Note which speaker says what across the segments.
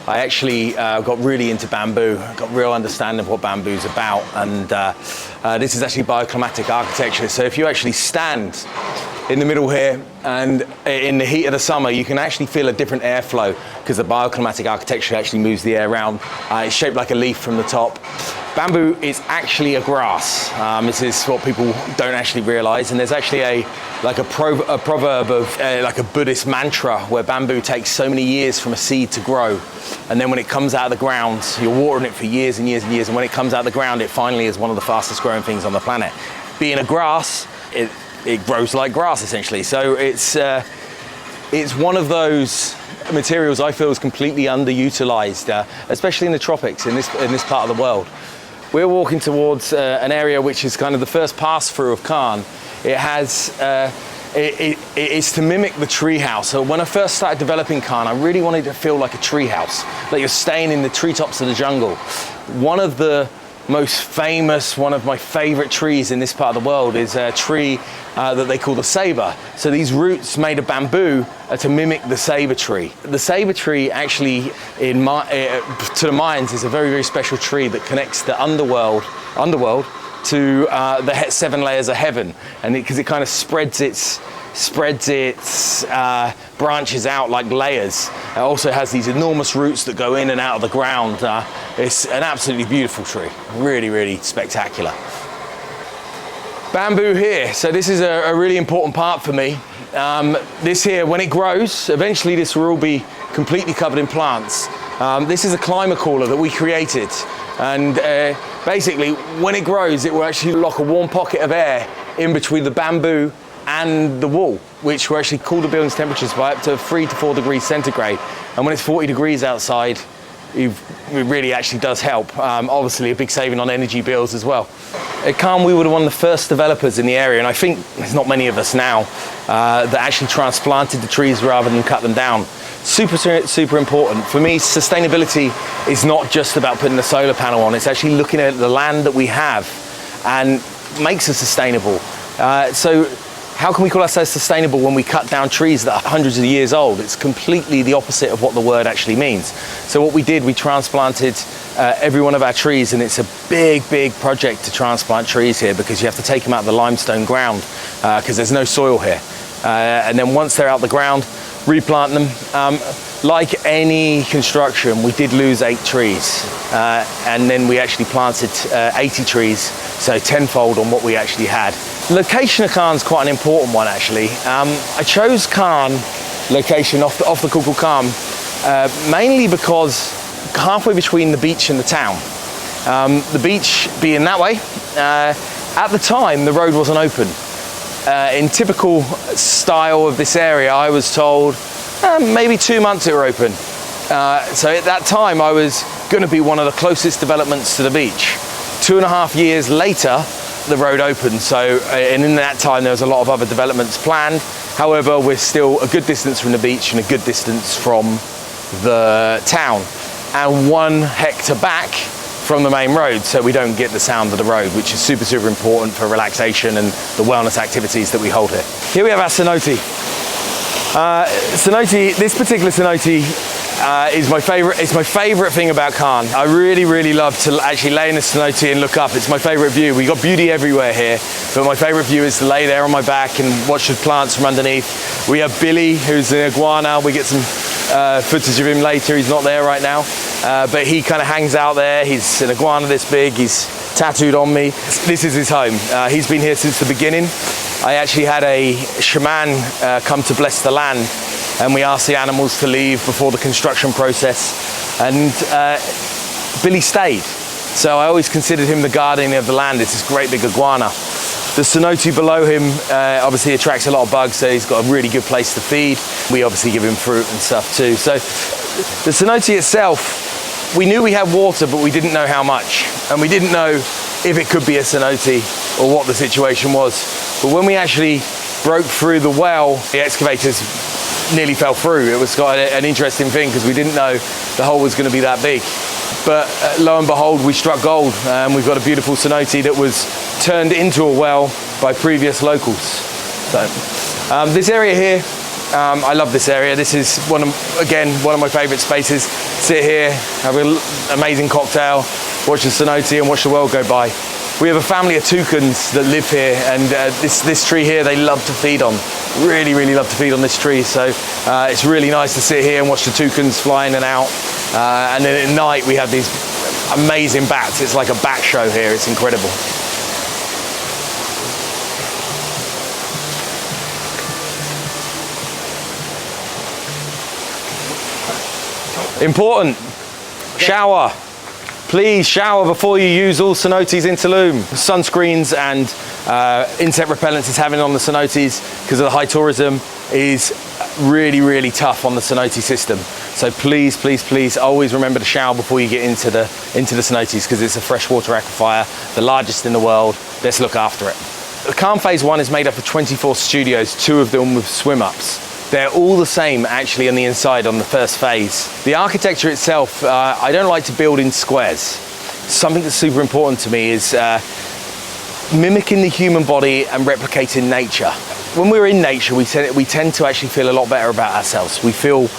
Speaker 1: I actually got really into bamboo, got a real understanding of what bamboo's about, and this is actually bioclimatic architecture. So if you actually stand in the middle here, and in the heat of the summer, you can actually feel a different airflow because the bioclimatic architecture actually moves the air around. It's shaped like a leaf from the top. Bamboo is actually a grass. This is what people don't actually realize, and there's actually a proverb of like a Buddhist mantra where bamboo takes so many years from a seed to grow, and then when it comes out of the ground, you're watering it for years and years and years, and when it comes out of the ground, it finally is one of the fastest growing things on the planet. Being a grass, it grows like grass essentially. So it's one of those materials I feel is completely underutilized, especially in the tropics, in this part of the world. We're walking towards an area which is kind of the first pass through of KAN. It has, it is to mimic the tree house. So when I first started developing KAN, I really wanted to feel like a tree house, like you're staying in the treetops of the jungle. One of the most famous, one of my favorite trees in this part of the world is a tree that they call the saber. So these roots made of bamboo are to mimic the saber tree. The saber tree actually, to the Mayans, is a very, very special tree that connects the underworld to the 7 layers of heaven, and because it kind of spreads its branches out like layers. It also has these enormous roots that go in and out of the ground. It's an absolutely beautiful tree, really, really spectacular. Bamboo here, so this is a really important part for me. This here, when it grows, eventually this will all be completely covered in plants. This is a climate cooler that we created, and basically when it grows, it will actually lock a warm pocket of air in between the bamboo and the wall, which will actually cool the building's temperatures by up to 3 to 4 degrees centigrade. And when it's 40 degrees outside, it really actually does help. Obviously a big saving on energy bills as well. At KAN, we were one of the first developers in the area, and I think there's not many of us now that actually transplanted the trees rather than cut them down. Super important. For me, sustainability is not just about putting a solar panel on, it's actually looking at the land that we have and makes us sustainable. So how can we call ourselves sustainable when we cut down trees that are hundreds of years old? It's completely the opposite of what the word actually means. So what we did, we transplanted every one of our trees, and it's a big, big project to transplant trees here because you have to take them out of the limestone ground because there's no soil here. And then once they're out the ground, replant them. Like any construction, we did lose 8 trees, and then we actually planted 80 trees, so tenfold on what we actually had. Location of KAN is quite an important one actually. I chose KAN location off the Kukulkan mainly because halfway between the beach and the town. The beach being that way, at the time the road wasn't open. In typical style of this area, I was told maybe 2 months it were open. So at that time I was going to be one of the closest developments to the beach. 2.5 years later, the road opened, so and in that time there was a lot of other developments planned. However, we're still a good distance from the beach and a good distance from the town, and 1 hectare back from the main road, so we don't get the sound of the road, which is super important for relaxation and the wellness activities that we hold here. Here we have our cenote. This particular cenote is my favorite. It's my favorite thing about KAN. I really love to actually lay in the cenote and look up. It's my favorite view. We got beauty everywhere here, but my favorite view is to lay there on my back and watch the plants from underneath. We have Billy, who's an iguana. We get some footage of him later. He's not there right now, but he kind of hangs out there. He's an iguana this big. He's tattooed on me. This is his home. He's been here since the beginning. I actually had a shaman come to bless the land, and we asked the animals to leave before the construction process, and Billy stayed. So I always considered him the guardian of the land. It's this great big iguana. The cenote below him obviously attracts a lot of bugs, so he's got a really good place to feed. We obviously give him fruit and stuff too. So the cenote itself, we knew we had water, but we didn't know how much, and we didn't know if it could be a cenote or what the situation was. But when we actually broke through the well, the excavators nearly fell through. It was quite an interesting thing because we didn't know the hole was going to be that big. But lo and behold, we struck gold, and we've got a beautiful cenote that was turned into a well by previous locals. So this area here, I love this area. This is again one of my favorite spaces. sit here, have an amazing cocktail, watch the cenote and watch the world go by. We have a family of toucans that live here, and this tree here they love to feed on. Really, really love to feed on this tree. So it's really nice to sit here and watch the toucans fly in and out. And then at night we have these amazing bats. It's like a bat show here. It's incredible. Important, shower. Please shower before you use all cenotes in Tulum. Sunscreens and insect repellents is having on the cenotes because of the high tourism is really, really tough on the cenote system. So please, please, please always remember to shower before you get into the cenotes because it's a freshwater aquifer, the largest in the world. Let's look after it. The KAN Phase 1 is made up of 24 studios, 2 of them with swim-ups. They're all the same actually on the inside on the first phase. The architecture itself, I don't like to build in squares. Something that's super important to me is mimicking the human body and replicating nature. When we're in nature, we tend to actually feel a lot better about ourselves. We feel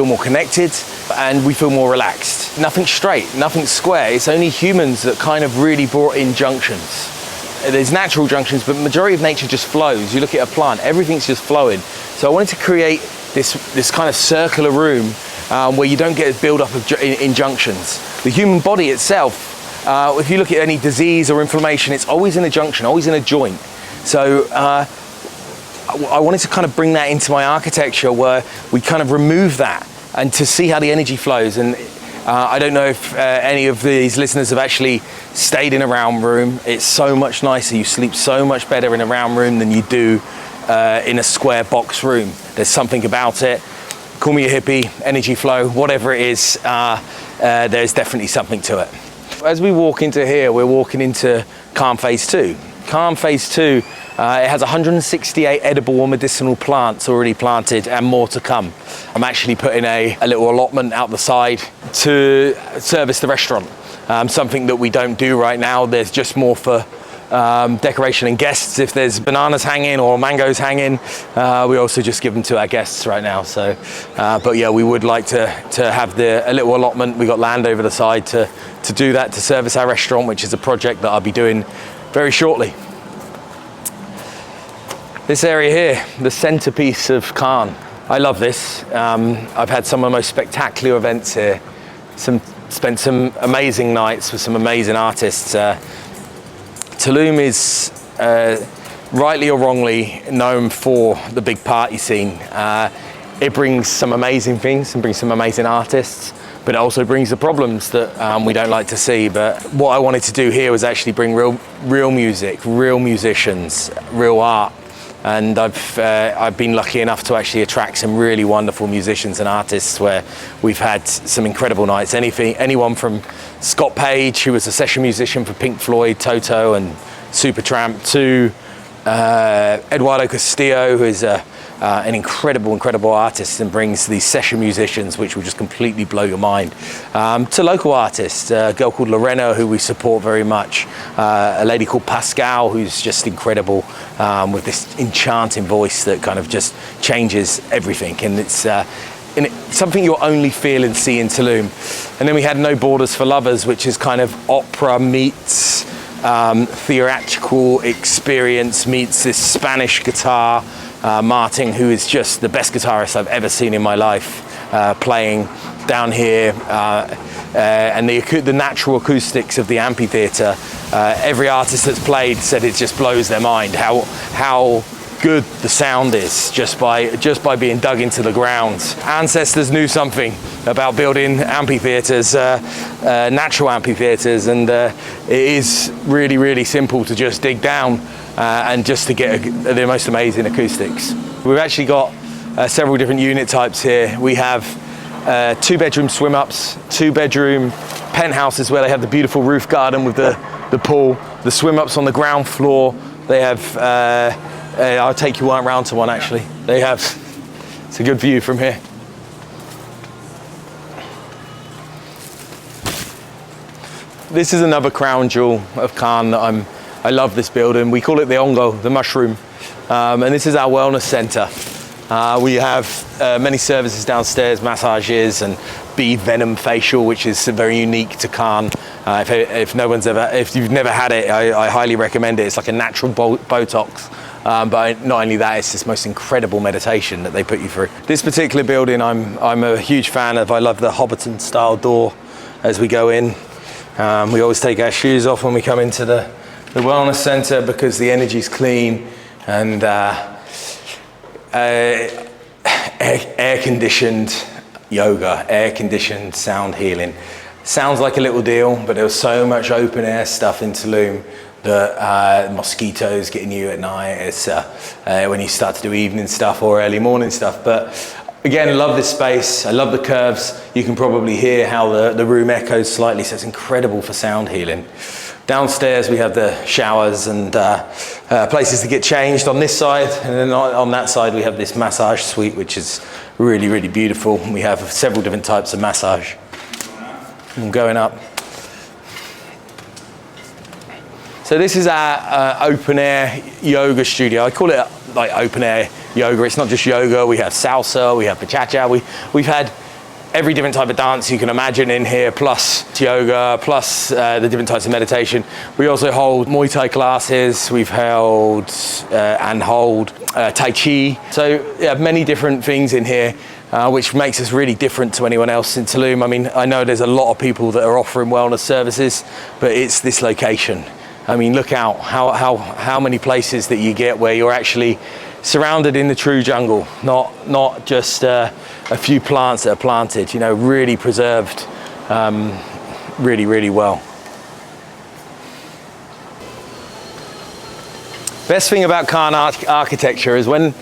Speaker 1: more connected and we feel more relaxed. Nothing straight, nothing square. It's only humans that kind of really brought in junctions. There's natural junctions, but the majority of nature just flows. You look at a plant, everything's just flowing. So I wanted to create this kind of circular room where you don't get a build-up of injunctions. The human body itself, if you look at any disease or inflammation, it's always in a junction, always in a joint. So I wanted to kind of bring that into my architecture where we kind of remove that and to see how the energy flows. And I don't know if any of these listeners have actually stayed in a round room. It's so much nicer. You sleep so much better in a round room than you do in a square box room. There's something about it. Call me a hippie, energy flow, whatever it is, there's definitely something to it. As we walk into here, we're walking into KAN Phase 2. KAN Phase 2, it has 168 edible or medicinal plants already planted and more to come. I'm actually putting a little allotment out the side to service the restaurant. Something that we don't do right now. There's just more for decoration and guests. If there's bananas hanging or mangoes hanging, we also just give them to our guests right now. So, but yeah, we would like to have a little allotment. We got land over the side to do that, to service our restaurant, which is a project that I'll be doing very shortly. This area here, the centerpiece of KAN. I love this. I've had some of the most spectacular events here. Spent some amazing nights with some amazing artists. Tulum is rightly or wrongly known for the big party scene. It brings some amazing things and brings some amazing artists, but it also brings the problems that we don't like to see. But what I wanted to do here was actually bring real music, real musicians, real art. And I've been lucky enough to actually attract some really wonderful musicians and artists where we've had some incredible nights. Anyone from Scott Page, who was a session musician for Pink Floyd, Toto and Supertramp, to Eduardo Castillo, who is an incredible artist and brings these session musicians which will just completely blow your mind, to local artists, a girl called Lorena who we support very much, a lady called Pascal who's just incredible, with this enchanting voice that kind of just changes everything, and it's something you'll only feel and see in Tulum. And then we had No Borders for Lovers, which is kind of opera meets theatrical experience meets this Spanish guitar. Martin, who is just the best guitarist I've ever seen in my life, playing down here, and the natural acoustics of the amphitheater. Every artist that's played said it just blows their mind how good the sound is just by being dug into the ground. Ancestors knew something about building amphitheaters, natural amphitheaters, and it is really simple to just dig down and just to get the most amazing acoustics. We've actually got several different unit types here. We have 2-bedroom swim-ups, 2-bedroom penthouses where they have the beautiful roof garden with the pool, the swim-ups on the ground floor. They have, I'll take you around to one actually. It's a good view from here. This is another crown jewel of KAN that I love this building. We call it the Ongo, the mushroom. And this is our wellness center. We have many services downstairs, massages and bee venom facial, which is very unique to KAN. If you've never had it, I highly recommend it. It's like a natural Botox. But not only that, it's this most incredible meditation that they put you through. This particular building, I'm a huge fan of. I love the Hobbiton style door as we go in. We always take our shoes off when we come into the wellness center because the energy's clean and air-conditioned yoga, air-conditioned sound healing. Sounds like a little deal, but there was so much open air stuff in Tulum. The mosquitoes getting you at night. It's when you start to do evening stuff or early morning stuff. But again, I love this space. I love the curves. You can probably hear how the room echoes slightly, so it's incredible for sound healing. Downstairs, we have the showers and places to get changed on this side. And then on that side, we have this massage suite, which is really, really beautiful. We have several different types of massage. I'm going up. So this is our open air yoga studio. I call it like open air yoga. It's not just yoga. We have salsa, we have bachata. We've had every different type of dance you can imagine in here, plus yoga, plus the different types of meditation. We also hold Muay Thai classes. We've held and hold Tai Chi. So yeah, many different things in here. Which makes us really different to anyone else in Tulum. I mean, I know there's a lot of people that are offering wellness services, but it's this location. I mean, look out how many places that you get where you're actually surrounded in the true jungle, not just a few plants that are planted, you know, really preserved, really, really well. Best thing about KAN architecture is when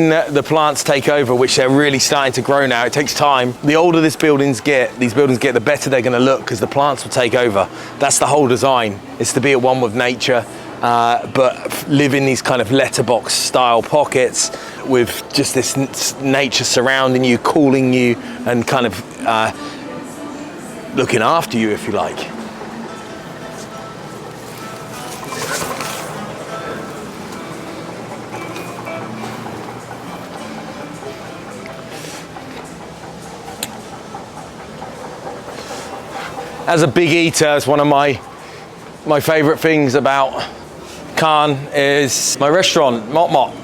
Speaker 1: the plants take over, which they're really starting to grow now, it takes time. The older these buildings get, the better they're going to look because the plants will take over. That's the whole design, is to be at one with nature, but live in these kind of letterbox style pockets with just this nature surrounding you, cooling you, and kind of looking after you, if you like. As a big eater, it's one of my favorite things about KAN is my restaurant, Mot Mot.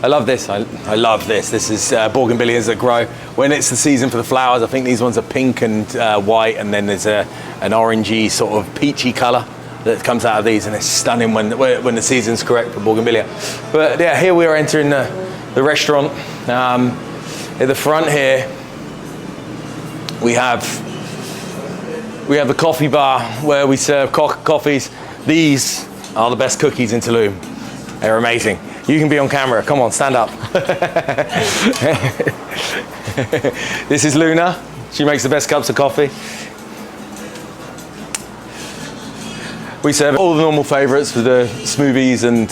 Speaker 1: I love this. I love this. This is bougainvilleas that grow. When it's the season for the flowers, I think these ones are pink and white, and then there's an orangey sort of peachy color that comes out of these, and it's stunning when the season's correct for bougainvillea. But yeah, here we are entering the restaurant. At the front here, we have the coffee bar where we serve coffees. These are the best cookies in Tulum. They're amazing. You can be on camera. Come on, stand up. This is Luna. She makes the best cups of coffee. We serve all the normal favorites with the smoothies and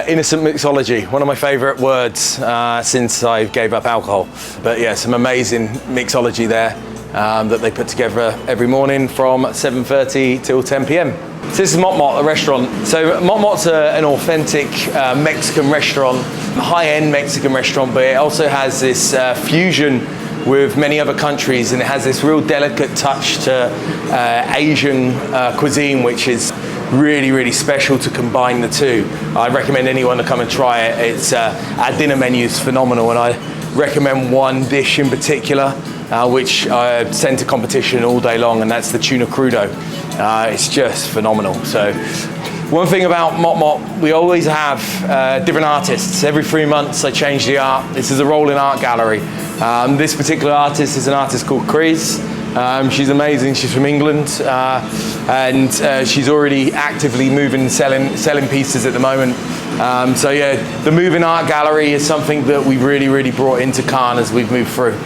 Speaker 1: innocent mixology. One of my favorite words since I gave up alcohol. But yeah, some amazing mixology there. That they put together every morning from 7:30 till 10 p.m. So this is Mot Mot, a restaurant. So Mot Mot's an authentic Mexican restaurant, high-end Mexican restaurant, but it also has this fusion with many other countries, and it has this real delicate touch to Asian cuisine, which is really, really special to combine the two. I recommend anyone to come and try it. It's our dinner menu is phenomenal, and I recommend one dish in particular, which I send to competition all day long, and that's the tuna crudo. It's just phenomenal. So one thing about Mot Mot, we always have different artists. Every 3 months I change the art. This is a rolling art gallery. This particular artist is an artist called Chris. She's amazing. She's from England, and she's already actively moving, selling pieces at the moment. So yeah, the moving art gallery is something that we've really brought into KAN as we've moved through.